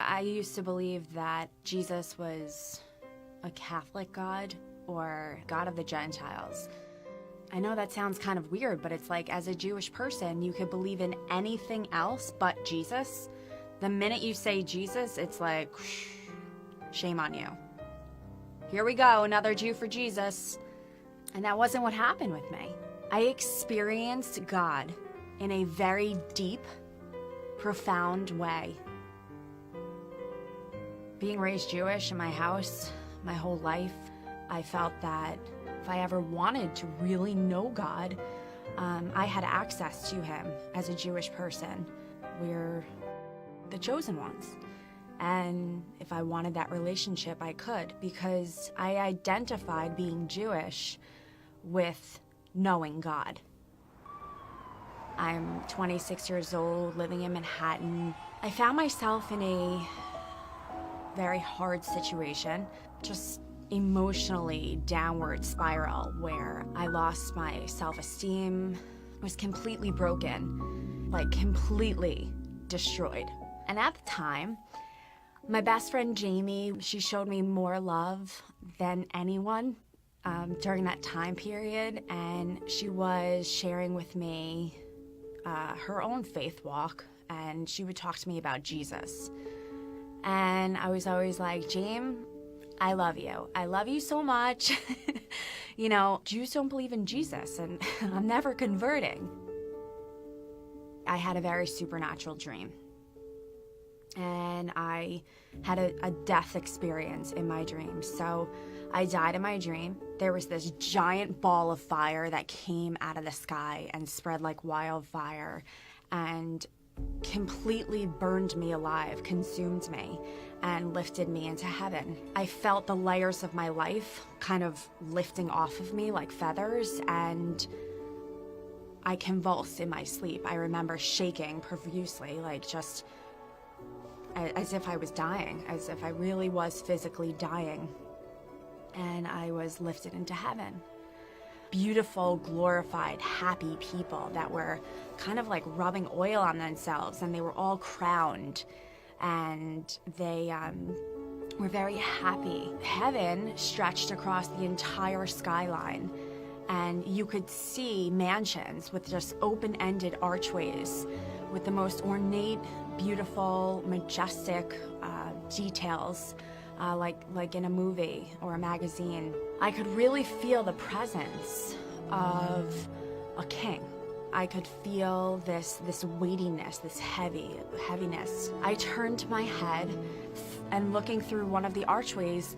I used to believe that Jesus was a Catholic God or God of the Gentiles. I know that sounds kind of weird, but it's like, as a Jewish person, you could believe in anything else but Jesus. The minute you say Jesus, it's like, shame on you. Here we go, another Jew for Jesus. And that wasn't what happened with me. I experienced God in a very deep, profound way. Being raised Jewish in my house my whole life, I felt that if I ever wanted to really know God, I had access to him as a Jewish person. We're the chosen ones. And if I wanted that relationship, I could, because I identified being Jewish with knowing God. I'm 26 years old, living in Manhattan. I found myself in a very hard situation, just emotionally downward spiral, where I lost my self-esteem, was completely broken, like completely destroyed. And at the time, my best friend Jamie, she showed me more love than anyone during that time period, and she was sharing with me her own faith walk, and she would talk to me about Jesus. And I was always like, James, I love you. I love you so much. You know, Jews don't believe in Jesus, and I'm never converting. I had a very supernatural dream. And I had a death experience in my dream. So I died in my dream. There was this giant ball of fire that came out of the sky and spread like wildfire and completely burned me alive, consumed me, and lifted me into heaven. I felt the layers of my life kind of lifting off of me like feathers, and I convulsed in my sleep. I remember shaking profusely, like just as if I was dying, as if I really was physically dying. And I was lifted into heaven. Beautiful, glorified, happy people that were kind of like rubbing oil on themselves, and they were all crowned, and they were very happy. Heaven stretched across the entire skyline, and you could see mansions with just open-ended archways with the most ornate, beautiful, majestic details, like in a movie or a magazine. I could really feel the presence of a king. I could feel this weightiness, this heaviness. I turned my head, and looking through one of the archways,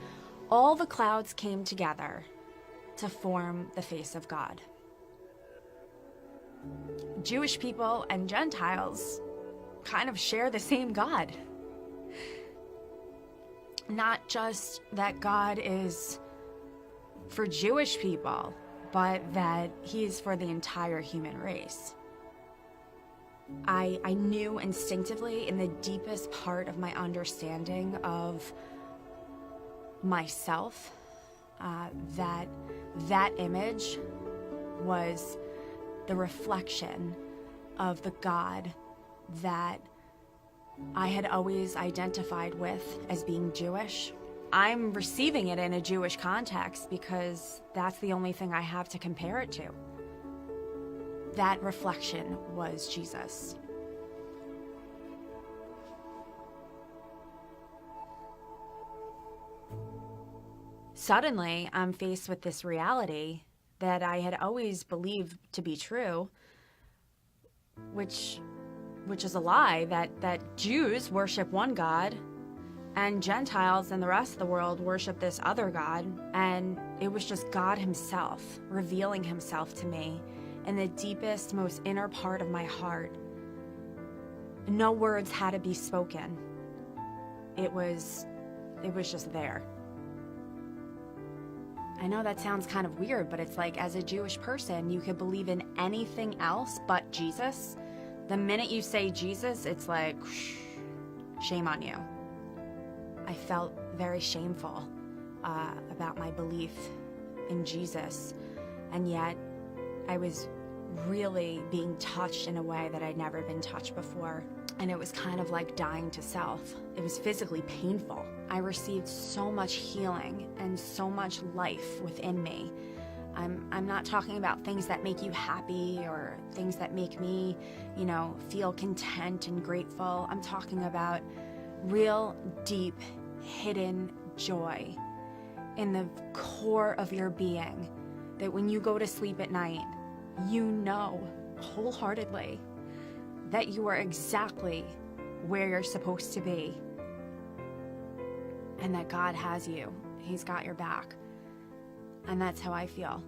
all the clouds came together to form the face of God. Jewish people and Gentiles kind of share the same God. Not just that God is for Jewish people, but that he is for the entire human race. I knew instinctively, in the deepest part of my understanding of myself, that image was the reflection of the God that I had always identified with as being Jewish. I'm receiving it in a Jewish context because that's the only thing I have to compare it to. That reflection was Jesus. Suddenly, I'm faced with this reality that I had always believed to be true, which is a lie, that Jews worship one God and Gentiles and the rest of the world worship this other God. And it was just God himself revealing himself to me in the deepest, most inner part of my heart. No words had to be spoken. It was just there. I know that sounds kind of weird, but it's like, as a Jewish person, you could believe in anything else but Jesus. The minute you say Jesus, it's like, shame on you. I felt very shameful about my belief in Jesus, and yet I was really being touched in a way that I'd never been touched before. And it was kind of like dying to self. It was physically painful. I received so much healing and so much life within me. I'm not talking about things that make you happy or things that make me, feel content and grateful. I'm talking about real, deep, hidden joy in the core of your being, that when you go to sleep at night, you know wholeheartedly that you are exactly where you're supposed to be, and that God has you. He's got your back. And that's how I feel.